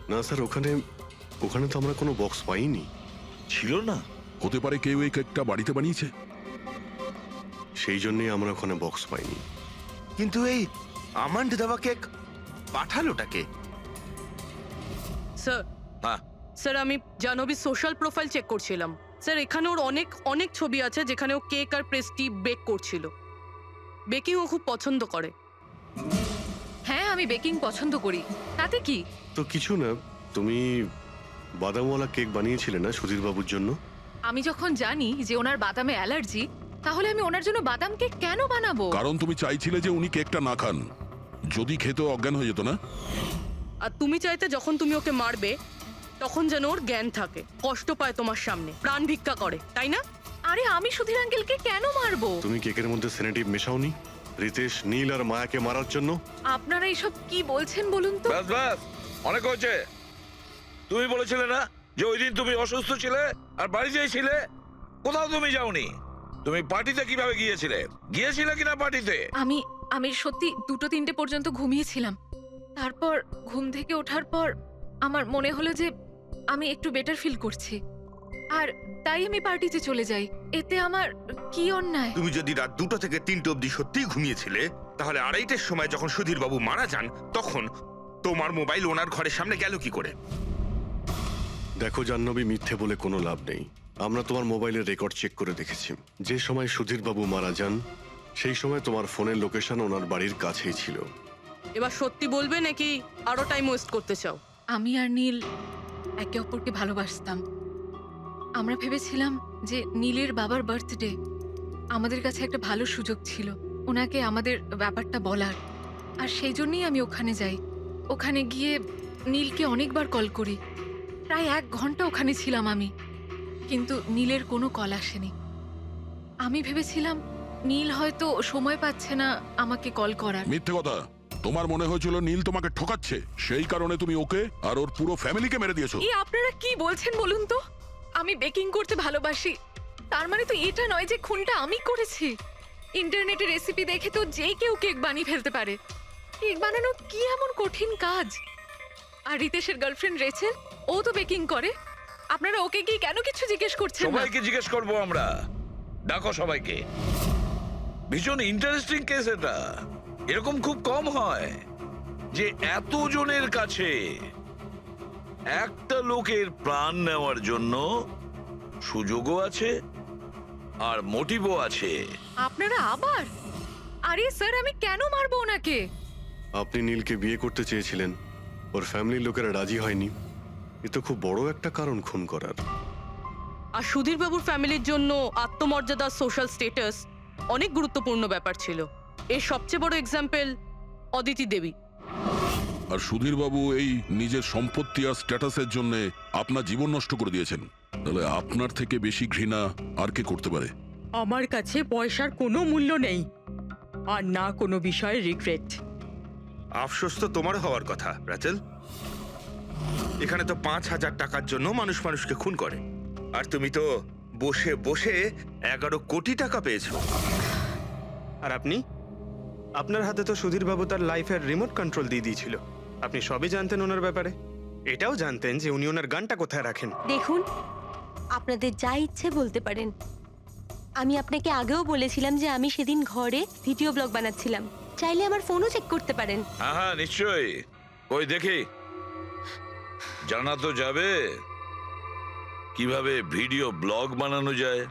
না স্যার, ওখানে তো আমরা কোনো বক্স পাইনি। ছিল না? হতে পারে কেউ এই কেকটা বাড়িতে বানিয়েছে। সেই জন্যই আমরা ওখানে বক্স পাইনি। কিন্তু এই আমন্ড দেওয়া কেক পাঠালোটাকে? স্যার, হ্যাঁ, স্যার আমি জাহ্নবীর সোশ্যাল প্রোফাইল চেক করছিলাম। স্যার, এখানে ওর অনেক অনেক ছবি আছে যেখানে ও কেক আর পেস্ট্রি বেক করছিল। বেকিং ও খুব পছন্দ করে। হ্যাঁ, আমি বেকিং পছন্দ করি, তাতে কি? তো কিছু না, তুমি বাদামওয়ালা কেক বানিয়েছিলে না সুধীরবাবুর জন্য? আমি যখন জানি যে ওনার বাদামে অ্যালার্জি, তাহলে আমি ওনার জন্য বাদাম কেক কেন বানাবো? কারণ তুমি চাইছিলে যে উনি কেকটা না খান, যদি খেতে অজ্ঞান হয়ে যেত না। আর তুমি চাইতে যখন তুমি ওকে মারবে তখন যেন ওর জ্ঞান থাকে, কষ্ট পায় তোমার সামনে, প্রাণ ভিক্ষা করে, তাই না? আরে আমি সুধীর আঙ্কেলকে কেন মারবো? তুমি কেকের মধ্যে সেনেটিভ মেশাওনি রিতেশ, নীল আর মায়াকে মারার জন্য? আপনারা এইসব কি বলছেন বলুন তো? ব্যাস ব্যাস, অনেক হয়েছে। তুমি বলেছিলে না যে ওই দিন তুমি অসুস্থ ছিলে আর বাড়িতেই ছিলে? কোথাও তুমি যাওনি। তুমি পার্টিতে কিভাবে গিয়েছিলে কিনা পার্টিতে? আমি সত্যি 2-3টে পর্যন্ত ঘুমিয়েছিলাম। তারপর ঘুম থেকে ওঠার পর আমার মনে হলো যে আমি একটু বেটার ফিল করছি, আর তাই আমি পার্টিতে চলে যাই। এতে আমার কি অন্যায়? তুমি যদি রাত 2টো থেকে 3টে অবধি সত্যিই ঘুমিয়েছিলে, তাহলে 2:30টার সময় যখন সুধীরবাবু মারা যান তখন তোমার মোবাইল ওনার ঘরের সামনে গেল কি করে? দেখো জাহ্নবী, মিথ্যে বলে কোনো লাভ নেই। আমরা তোমার মোবাইলের রেকর্ড চেক করে দেখেছি। যে সময় সুধীরবাবু মারা যান সেই সময় তোমার ফোনের লোকেশন ওনার বাড়ির কাছেই ছিল। এবার সত্যি বলবে নাকি আরো টাইম ওয়েস্ট করতে চাও? আমি আর নীল একে অপরকে ভালোবাসতাম। আমরা ভেবেছিলাম যে নীলের বাবার বার্থডে আমাদের কাছে একটা ভালো সুযোগ ছিল ওনাকে আমাদের ব্যাপারটা বলার, আর সেই জন্যই আমি ওখানে যাই। ওখানে গিয়ে নীলকে অনেকবার কল করি, প্রায় 1 ঘন্টা ওখানে ছিলাম আমি, কিন্তু নীলের কোনো কল আসেনি। আমি ভেবেছিলাম নীল হয়তো সময় পাচ্ছে না আমাকে কল করার। মিথ্যে কথা। তোমার মনে হয়েছিল নীল তোমাকে ঠকাচ্ছে, সেই কারণে তুমি ওকে আর ওর পুরো ফ্যামিলিকে মেরে দিয়েছো। এই আপনারা কি বলছেন বলুন তো? আমি বেকিং করতে ভালোবাসি, তার মানে তো এটা নয় যে খুনটা আমি করেছি। ইন্টারনেটে রেসিপি দেখে তো যে কেউ কেক বানিয়ে ফেলতে পারে। কেক বানানো কি এমন কঠিন কাজ? আর রিতেশের গার্লফ্রেন্ড রেচেল, ও তো বেকিং করে। আপনারা ওকে কি কেন কিছু জিজ্ঞেস করছেন না? সবাইকে জিজ্ঞেস করবো আমরা। ডাকো সবাইকে। ভীষণ ইন্টারেস্টিং কেস এটা। এরকম খুব কম হয় যে এতজনের কাছে একটা লোকের প্রাণ নেওয়ার জন্য সুযোগও আছে আর মোটিভও আছে। আপনারা আবার? আরে স্যার, আমি কেন মারবো ওনাকে? আপনি নীলকে বিয়ে করতে চেয়েছিলেন, ওর ফ্যামিলির লোকেরা রাজি হয়নি। এ তো খুব বড় একটা কারণ খুন করার। আর সুধীরবাবুর ফ্যামিলির জন্য আত্মমর্যাদা, সোশ্যাল স্ট্যাটাস অনেক গুরুত্বপূর্ণ ব্যাপার ছিল। এর সবচেয়ে বড় এক্সাম্পল অদিতি দেবী। আর সুধীরবাবু এই নিজের সম্পত্তি আর স্ট্যাটাসের জন্য আপনার জীবন নষ্ট করে দিয়েছেন। তাহলে আপনার থেকে বেশি ঘৃণা আর কে করতে পারে? আমার কাছে পয়সার কোনো মূল্য নেই, আর না কোনো বিষয়ে রিগ্রেট। আফসোস তো তোমার হওয়ার কথা রাচেল। এখানে তো 5,000 টাকার জন্য মানুষকে খুন করে, আর তুমি তো বসে বসে 11 কোটি টাকা পেয়েছো। আর আপনি? আপনার হাতে তো সুধীরবাবু তার লাইফের রিমোট কন্ট্রোল দিয়ে দিয়েছিল। আপনি সবই জানতেন ওনার ব্যাপারে। এটাও জানতেন যে উনি ওনার গানটা কোথায় রাখেন। দেখুন, আপনাদের যা ইচ্ছে বলতে পারেন। আমি আপনাকে আগেও বলেছিলাম যে আমি সেদিন ঘরে ভিডিও ব্লগ বানাচ্ছিলাম। চাইলে আমার ফোনও চেক করতে পারেন। হ্যাঁ হ্যাঁ, নিশ্চয়ই। ওই দেখি, জানা তো যাবে কিভাবে ভিডিও ব্লগ বানানো যায়।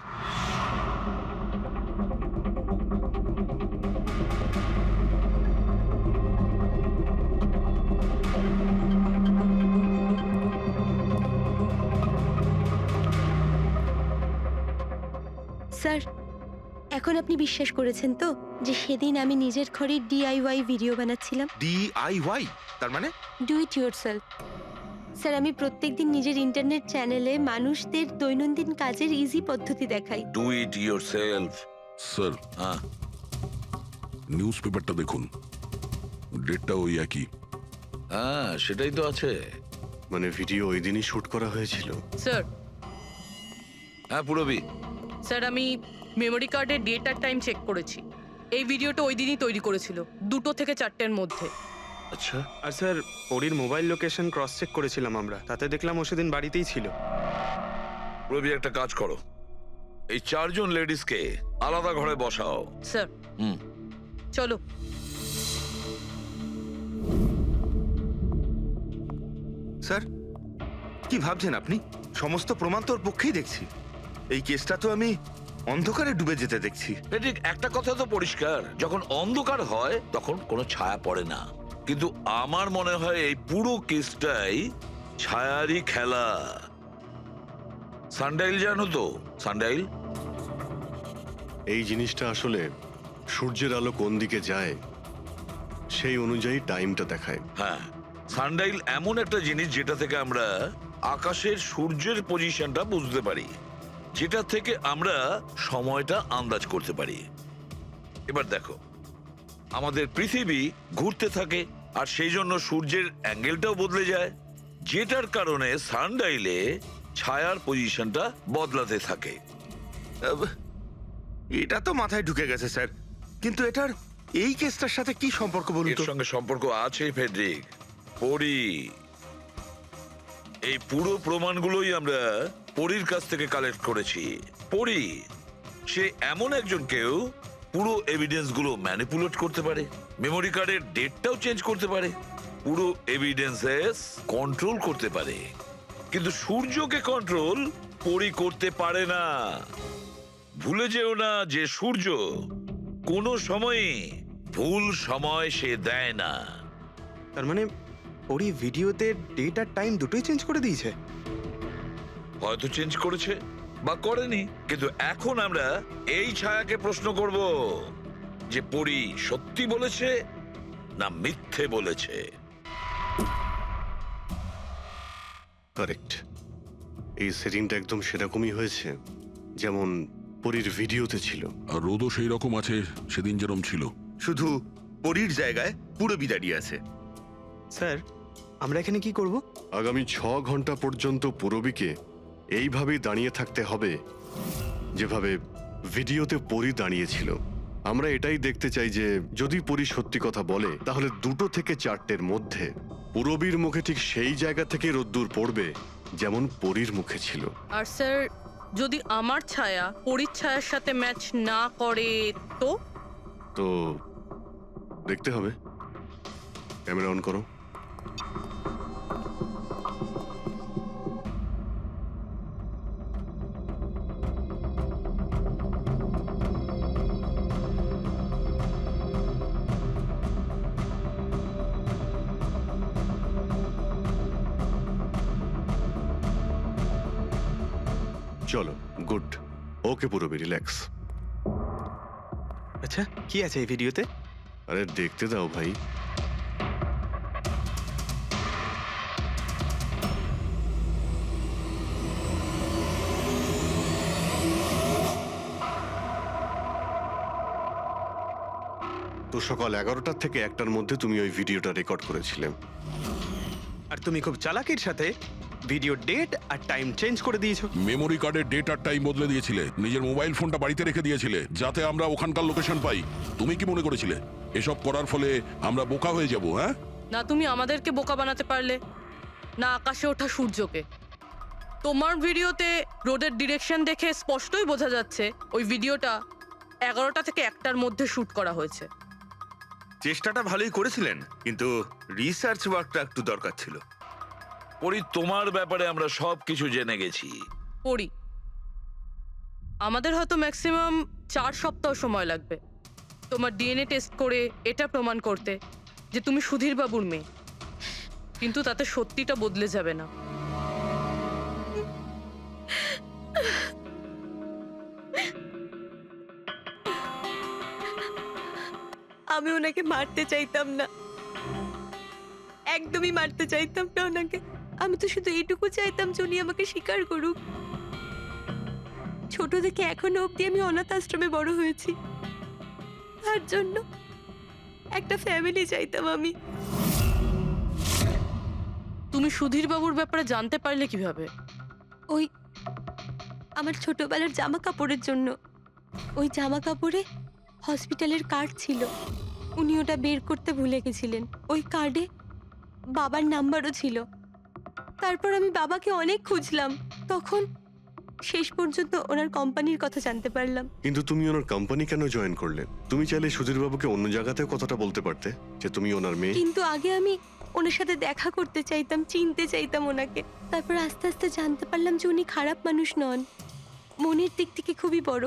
এখন আপনি বিশ্বাস করেছেন তো যে সেদিন আমি নিজের ঘরে DIY ভিডিও বানাচ্ছিলাম? DIY তার মানে? Do it yourself. স্যার, আমি প্রত্যেকদিন নিজের ইন্টারনেট চ্যানেলে মানুষদের দৈনন্দিন কাজের ইজি পদ্ধতি দেখাই। Do it yourself. স্যার, হ্যাঁ, নিউজ পেপারটা দেখুন, ডেটটা ওই একই। হ্যাঁ, সেটাই তো আছে। মানে ভিডিও ওই দিনই শুট করা হয়েছিল? স্যার, হ্যাঁ পুরবি, স্যার আমি মেমোরি কার্ডের ডেট আর টাইম চেক করেছি। এই ভিডিওটা ওই দিনই তৈরি করেছিল, 2টো থেকে 4টের মধ্যে। আচ্ছা আর স্যার, পরীর মোবাইল লোকেশন ক্রস চেক করেছিলাম আমরা, তাতে দেখলাম ও সেদিন বাড়িতেই ছিল। পুরবি একটা কাজ করো, এই 4 জন লেডিসকে আলাদা ঘরে বসাও। স্যার, হুম, চলো। স্যার, কি ভাবছেন আপনি? সমস্ত প্রমাণ তো ওর পক্ষেই দেখছি। এই কেসটা তো আমি অন্ধকারে ডুবে যেতে দেখছি। ঠিক একটা কথা তো পরিষ্কার, যখন অন্ধকার হয় তখন কোনো ছায়া পড়ে না, কিন্তু আমার মনে হয় এই পুরো কেসটাই ছায়ারই খেলা। সানডাইল জানো তো? সানডাইল এই জিনিসটা আসলে সূর্যের আলো কোন দিকে যায় সেই অনুযায়ী টাইমটা দেখায়। হ্যাঁ, সানডাইল এমন একটা জিনিস যেটা থেকে আমরা আকাশের সূর্যের পজিশনটা বুঝতে পারি, যেটা থেকে আমরা সময়টা আন্দাজ করতে পারি। এবার দেখো, আমাদের পৃথিবী ঘুরতে থাকে আর সেই জন্য সূর্যের অ্যাঙ্গেলটাও বদলে যায়, যেটার কারণে সানডাইলে ছায়ার পজিশনটা বদলাতে থাকে। আব, এটা তো মাথায় ঢুকে গেছে স্যার, কিন্তু এটার এই কেসটার সাথে কি সম্পর্ক বলুন এর তো? সঙ্গে সম্পর্ক আছে ফেডরিক। পরি, এই পুরো প্রমাণগুলোই আমরা পরীর কাছ থেকে কালেক্ট করেছি। পরি সে এমন একজন কেউ, পুরো এভিডেন্স গুলো ম্যানিপুলেট করতে পারে, মেমোরি কার্ডের ডেটটাও চেঞ্জ করতে পারে, পুরো এভিডেন্সেস কন্ট্রোল করতে পারে, কিন্তু সূর্যকে কন্ট্রোল পরি করতে পারে না। ভুলে যেও না যে সূর্য কোনো সময়ই ভুল সময় সে দেয় না। তার মানে পরী ভিডিওতে ডেট আর টাইম দুটোই চেঞ্জ করে দিয়েছে? হয়তো চেঞ্জ করেছে বা করেনি, কিন্তু এখন আমরা এই ছায়াকে প্রশ্ন করব যে পরি সত্যি বলেছে না মিথ্যে বলেছে। কারেক্ট, এই সেটিংটা একদম সেরকমই হয়েছে যেমন পরীর ভিডিওতে ছিল। আর রোদও সেই রকম আছে সেদিন যেরকম ছিল। শুধু পরীর জায়গায় পুরবি দাঁড়িয়ে আছে। স্যার, আমরা এখানে কি করব? আগামী 6 ঘন্টা পর্যন্ত পুরবীকে এইভাবেই দাঁড়িয়ে থাকতে হবে যেভাবে ভিডিওতে পরী দাঁড়িয়েছিল। আমরা এটাই দেখতে চাই যে যদি পরী সত্যি কথা বলে তাহলে 2টো থেকে 4টের মধ্যে পুরবীর মুখে ঠিক সেই জায়গা থেকে রোদ্দুর পড়বে যেমন পরীর মুখে ছিল। আর স্যার, যদি আমার ছায়া পরীর ছায়ার সাথে ম্যাচ না করে তো? তো দেখতে হবে। ক্যামেরা অন করো। চলো, গুড। ওকে পুরবী, রিল্যাক্স। আচ্ছা, কি আছে এই ভিডিওতে? আরে দেখতে দাও ভাই। তো সকাল 11টা থেকে 1টার মধ্যে তুমি ওই ভিডিওটা রেকর্ড করেছিলে। আর তুমি খুব চালাকির সাথে ভিডিও ডেট আর টাইম চেঞ্জ করে দিয়েছো। মেমোরি কার্ডের ডেট আর টাইম বদলে দিয়েছিলে, নিজের মোবাইল ফোনটা বাড়িতে রেখে দিয়েছিলে যাতে আমরা ওখানকার লোকেশন পাই। তুমি কি মনে করেছিলে এসব করার ফলে আমরা বোকা হয়ে যাব? হ্যাঁ, না তুমি আমাদেরকে বোকা বানাতে পারলে, না আকাশে ওঠা সূর্যকে। তোমার ভিডিওতে রোডের ডিরেকশন দেখে স্পষ্টই বোঝা যাচ্ছে ওই ভিডিওটা 11টা থেকে 1টার মধ্যে শুট করা হয়েছে। চেষ্টাটা ভালোই করেছিলেন, কিন্তু রিসার্চ ওয়ার্কটা একটু দরকার ছিল। পরি, তোমার ব্যাপারে আমরা সব কিছু জেনে গেছি। পড়ি, আমাদের হয়তো ম্যাক্সিমাম 4 সপ্তাহ সময় লাগবে তোমার ডিএনএ টেস্ট করে এটা প্রমাণ করতে যে তুমি সুধীর বাবুর মেয়ে, কিন্তু তাতে সত্যিটা বদলে যাবে না। আমি ওনাকে মারতে চাইতাম না, একদমই মারতে চাইতাম না ওনাকে। আমি তো শুধু এইটুকু চাইতাম যে উনি আমাকে স্বীকার করুক। ছোট থেকে এখনো অবধি আমি অনাথ আশ্রমে বড় হয়েছি, তার জন্য একটা ফ্যামিলি চাইতাম আমি। তুমি সুধীর বাবুর ব্যাপারে জানতে পারলে কিভাবে? ওই আমার ছোটবেলার জামা কাপড়ের জন্য। ওই জামা কাপড়ে হসপিটালের কার্ড ছিল, উনি ওটা বের করতে ভুলে গেছিলেন। ওই কার্ডে বাবার নাম্বারও ছিল। তারপর আমি বাবাকে অনেক খুঁজলাম, তখন শেষ পর্যন্ত ওনার কোম্পানির কথা জানতে পারলাম। কিন্তু তুমি ওনার কোম্পানি কেন জয়েন করলে? তুমি চাইলে সুধীরবাবুকে অন্য জায়গাতেও কথাটা বলতে পারতে যে তুমি ওনার মেয়ে। কিন্তু আগে আমি ওনার সাথে দেখা করতে চাইতাম, চিনতে চাইতাম ওনাকে। তারপর আস্তে আস্তে জানতে পারলাম যে উনি খারাপ মানুষ নন, মনের দিক থেকে খুবই বড়।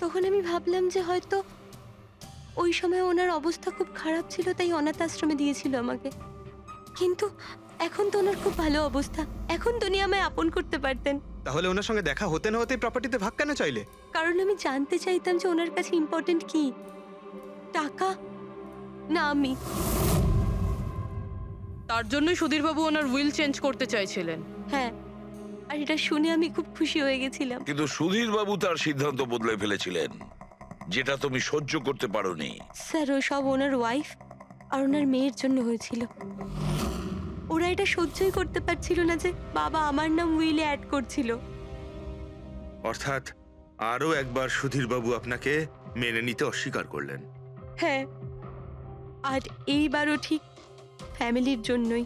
তখন আমি ভাবলাম যে হয়তো ওই সময় ওনার অবস্থা খুব খারাপ ছিল, তাই অনাথ আশ্রমে দিয়েছিল আমাকে। কিন্তু এখন তো ওনার খুব ভালো অবস্থা, এখন তো উনি আমায় আপন করতে পারতেন। তাহলে ওনার সঙ্গে দেখা হতে না হতেই প্রপার্টিতে ভাগ কেন চাইলে? কারণ আমি জানতে চাইতাম যে ওনার কাছে ইম্পর্টেন্ট কি, টাকা না আমি। তার জন্যই সুধীর বাবু ওনার উইল চেঞ্জ করতে চাইছিলেন। হ্যাঁ, আর এটা শুনে আমি খুব খুশি হয়ে গেছিলাম। কিন্তু সুধীর বাবু তার সিদ্ধান্ত বদলে ফেলেছিলেন, যেটা তুমি সহ্য করতে পারোনি। স্যার, ও সব ওনার ওয়াইফ আর ওনার মেয়ের জন্য হয়েছিল। ওরা এটা সহ্যই করতে পারছিল না যে বাবা আমার নাম উইলে অ্যাড করছিল। অর্থাৎ আরও একবার সুধীরবাবু আপনাকে মেনে নিতে অস্বীকার করলেন। হ্যাঁ, আর এইবারও ঠিক ফ্যামিলির জন্যই।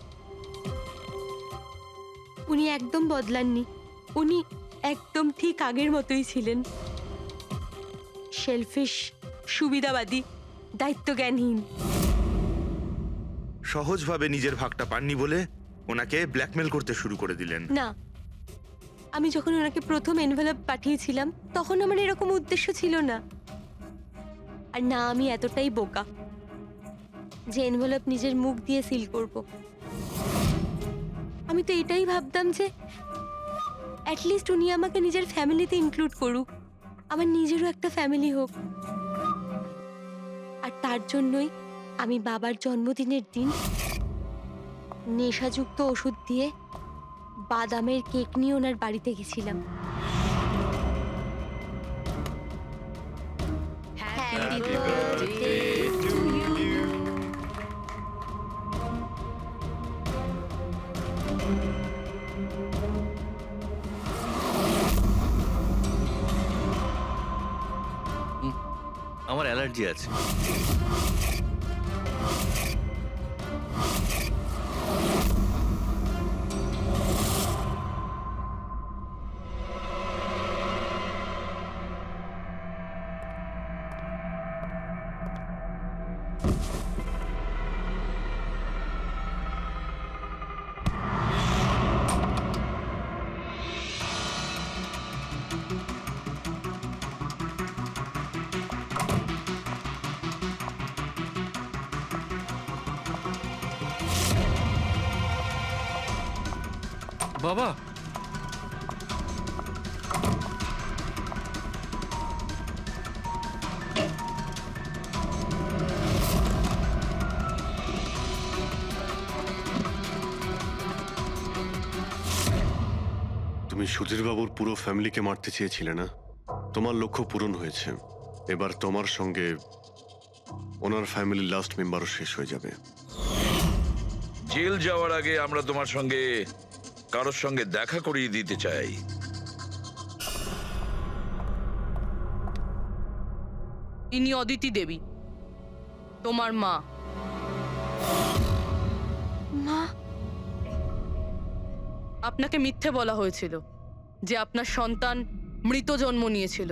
উনি একদম বদলাননি, উনি একদম ঠিক আগের মতোই ছিলেন। সেলফিশ, সুবিধাবাদী, দায়িত্বজ্ঞানহীন। সহজভাবে নিজের ভাগটা পাননি বলে ওনাকে ব্ল্যাকমেল করতে শুরু করে দিলেন। না, আমি যখন ওনাকে প্রথম এনভেলপ পাঠিয়েছিলাম তখন আমার এরকম উদ্দেশ্য ছিল না। আর না আমি এতটাই বোকা যে এনভেলপ নিজের মুখ দিয়ে সিল করব। আমি তো এটাই ভাবতাম যে অ্যাটলিস্ট উনি আমাকে নিজের ফ্যামিলিতে ইনক্লুড করুক, আমার নিজেরও একটা ফ্যামিলি হোক। আর তার জন্যই আমি বাবার জন্মদিনের দিন নেশাযুক্ত ওষুধ দিয়ে বাদামের কেক নিয়ে ওনার বাড়িতে গেছিলাম। Happy birthday to you. আমার অ্যালার্জি আছে। বাবা, তুমি সুধীরবাবুর পুরো ফ্যামিলিকে মারতে চেয়েছিলে না? তোমার লক্ষ্য পূরণ হয়েছে। এবার তোমার সঙ্গে ওনার ফ্যামিলির লাস্ট মেম্বারও শেষ হয়ে যাবে। জেল যাওয়ার আগে আমরা তোমার সঙ্গে কারোর সঙ্গে দেখা করিয়ে দিতে চাই। ইনি অদিতি দেবী, তোমার মা। মা, আপনাকে মিথ্যে বলা হয়েছিল যে আপনার সন্তান মৃত জন্ম নিয়েছিল।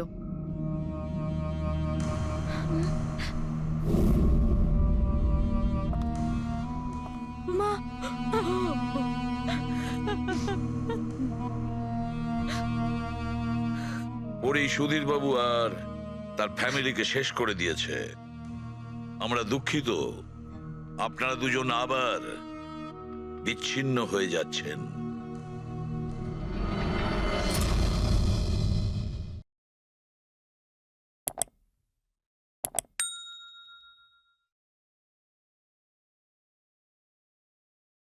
মা, ওর এই সুধীর বাবু আর তার ফ্যামিলিকে শেষ করে দিয়েছে। আমরা দুঃখিত, আপনারা দুজন আবার বিচ্ছিন্ন হয়ে যাচ্ছেন।